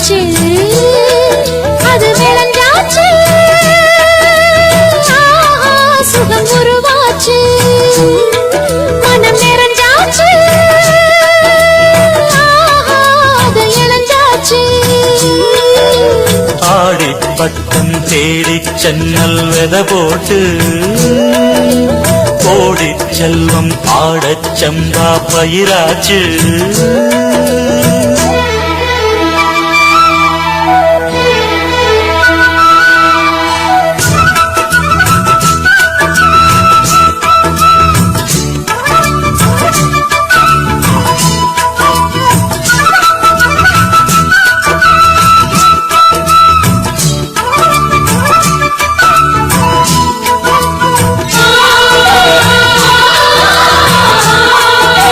விளைஞ்சாச்சு, அது விளைஞ்சாச்சு, சுகம் உருவாச்சு, மனம் நிறைஞ்சாச்சு, அது இளைஞ்சாச்சு. ஆடி பட்டம் தேடி சென்னல் வெத போட்டு கோடி செல்வம் ஆடச் சம்பா பயிராச்சு.